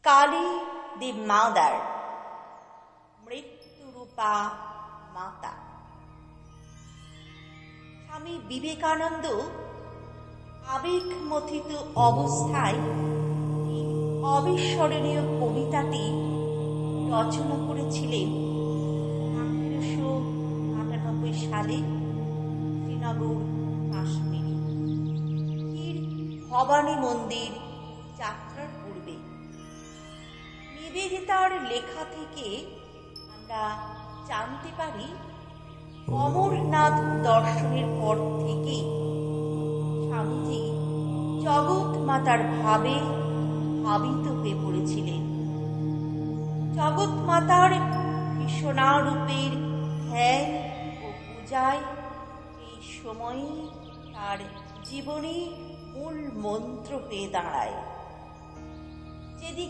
Kali the mother, Mrityurupa মাতা। স্বামী বিবেকানন্দ আবেগমথিত অবস্থায় এই অবিস্মরণীয় কবিতাটি রচনা করেছিলেন 1898 সালে শ্রীনগর, কাশ্মীরে ক্ষীর ভবানী মন্দির যাত্রার পূর্বে। নিবেদিতার লেখা থেকে আমরা জানতে পারি অমরনাথ দর্শনের পর থেকেই স্বামীজি জগৎ মাতার ভাবে ভাবিত হয়ে পড়েছিলেন। জগৎ মাতার ভীষণারূপের ধ্যান ও পূজায় এই সময়ই তার জীবনে মূল মন্ত্র হয়ে দাঁড়ায়। যেদিকে